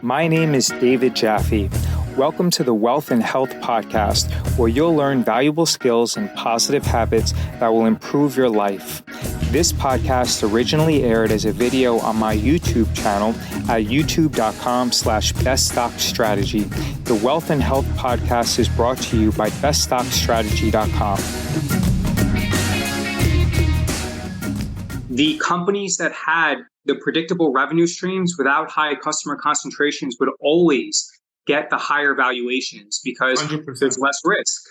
My name is David Jaffe. Welcome to the Wealth and Health Podcast, where you'll learn valuable skills and positive habits that will improve your life. This podcast originally aired as a video on my YouTube channel at youtube.com/beststockstrategy. The Wealth and Health Podcast is brought to you by beststockstrategy.com. The companies that had the predictable revenue streams without high customer concentrations would always get the higher valuations because 100%. there's less risk.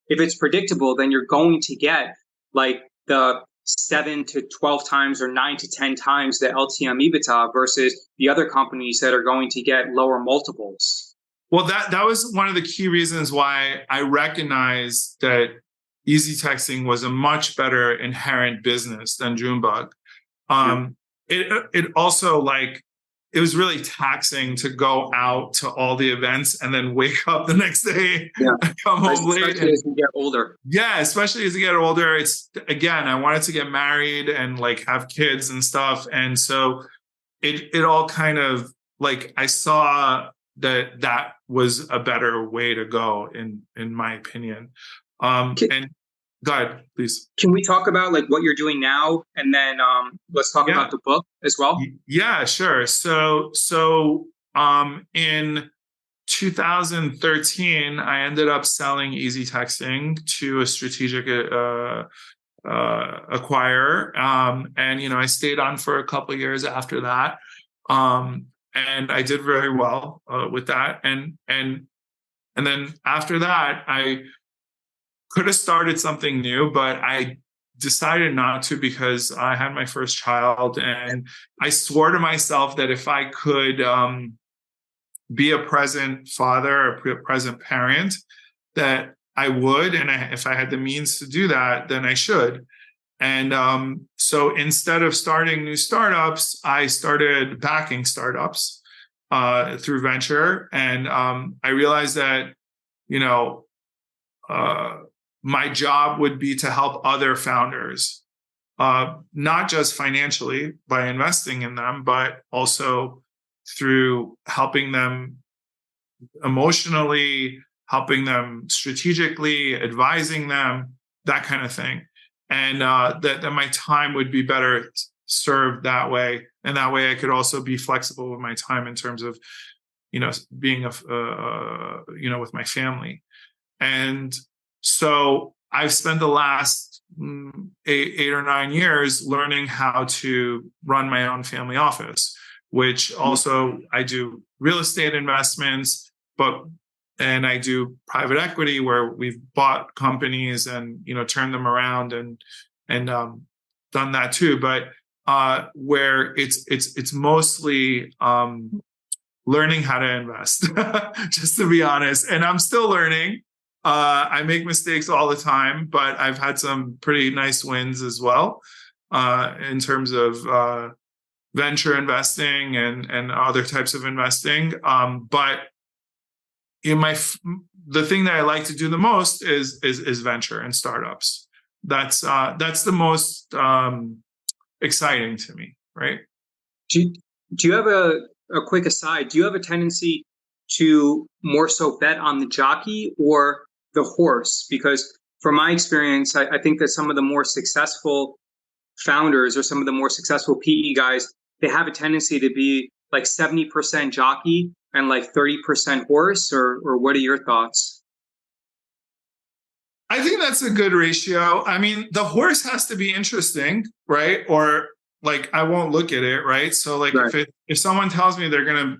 If it's predictable, then you're going to get like the 7 to 12 times or 9 to 10 times the LTM EBITDA versus the other companies that are going to get lower multiples. Well, that was one of the key reasons why I recognized that easy texting was a much better inherent business than Junebug. It also it was really taxing to go out to all the events and then wake up the next day and come home late. Especially as you get older. Yeah, especially as you get older. It's again, I wanted to get married and have kids and stuff. And so it all kind of I saw that was a better way to go in my opinion. And go ahead, please. Can we talk about what you're doing now, and then let's talk about the book as well? Yeah, sure. So in 2013, I ended up selling Easy Texting to a strategic acquirer, and I stayed on for a couple of years after that, and I did very well with that, and then after that, I could have started something new, but I decided not to because I had my first child, and I swore to myself that if I could be a present father, a present parent, that I would, and if I had the means to do that, then I should. And so instead of starting new startups, I started backing startups through venture, and I realized that my job would be to help other founders, not just financially by investing in them, but also through helping them emotionally, helping them strategically, advising them, that kind of thing. And that my time would be better served that way. And that way I could also be flexible with my time in terms of, being with my family. And so I've spent the last 8 or 9 years learning how to run my own family office, which also I do real estate investments, and I do private equity where we've bought companies and turned them around and done that too. But where it's mostly learning how to invest, just to be honest. And I'm still learning. I make mistakes all the time, but I've had some pretty nice wins as well in terms of venture investing and other types of investing. But the thing that I like to do the most is venture and startups. That's the most exciting to me, right? Do you have a quick aside? Do you have a tendency to more so bet on the jockey or the horse? Because from my experience, I think that some of the more successful founders or some of the more successful PE guys, they have a tendency to be 70% jockey and 30% horse, or what are your thoughts? I think that's a good ratio. I mean, the horse has to be interesting, right? Or I won't look at it, right? So right. If someone tells me they're going to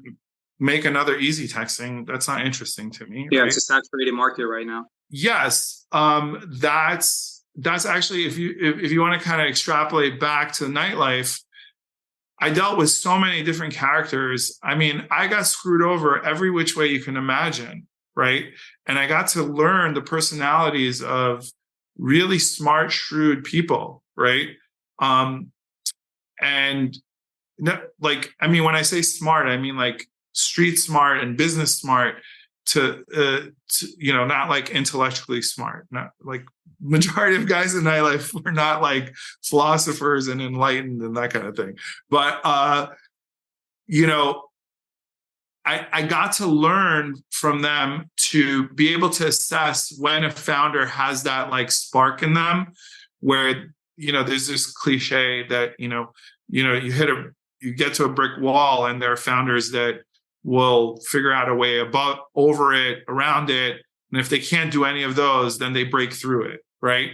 make another Easy Texting, that's not interesting to me. Yeah, right? It's a saturated market right now. Yes, that's actually if you want to kind of extrapolate back to nightlife, I dealt with so many different characters. I mean, I got screwed over every which way you can imagine, right? And I got to learn the personalities of really smart, shrewd people, right? And when I say smart, I mean street smart and business smart to not intellectually smart. Not majority of guys in nightlife were not philosophers and enlightened and that kind of thing. But I got to learn from them to be able to assess when a founder has that like spark in them, where, there's this cliche that, you get to a brick wall and there are founders that will figure out a way over it, around it. And if they can't do any of those, then they break through it. Right.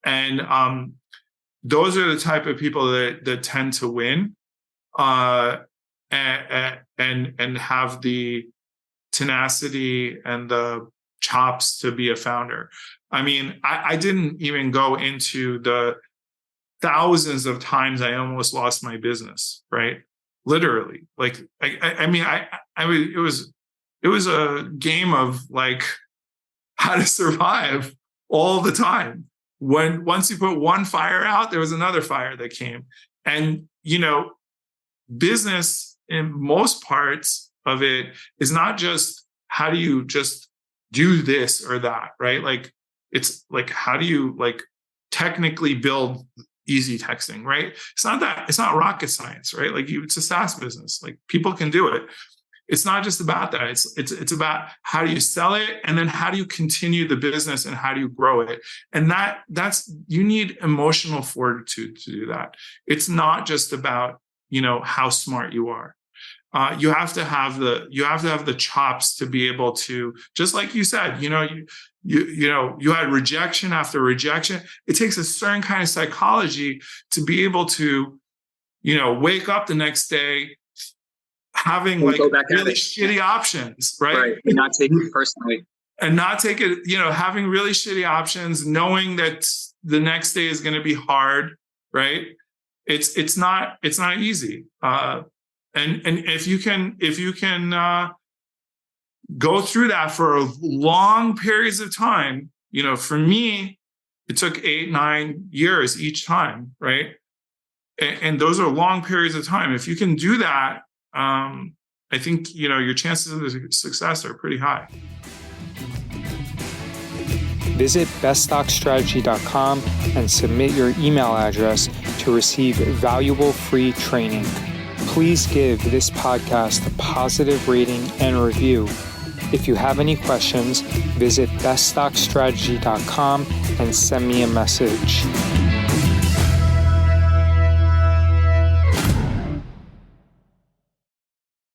And those are the type of people that tend to win. And have the tenacity and the chops to be a founder. I mean, I didn't even go into the thousands of times I almost lost my business, right? Literally. Like, it was a game of like how to survive all the time. Once you put one fire out, there was another fire that came. And, business in most parts of it is not just how do you just do this or that, right? Like, it's like, how do you like technically build easy texting, right? It's not rocket science, right? Like it's a SaaS business, like people can do it. It's not just about that. It's about how do you sell it, and then how do you continue the business, and how do you grow it. And that's you need emotional fortitude to do that. It's not just about how smart you are. You have to have the chops to be able to, just like you said, you had rejection after rejection. It takes a certain kind of psychology to be able to, wake up the next day having like really shitty options, right? Right. And not take it personally. And not take it, having really shitty options, knowing that the next day is going to be hard, right? It's not easy. And if you can go through that for long periods of time, for me, it took 8-9 years each time, right? And those are long periods of time. If you can do that, I think, your chances of success are pretty high. Visit beststockstrategy.com and submit your email address to receive valuable free training. Please give this podcast a positive rating and review. If you have any questions, visit beststockstrategy.com and send me a message.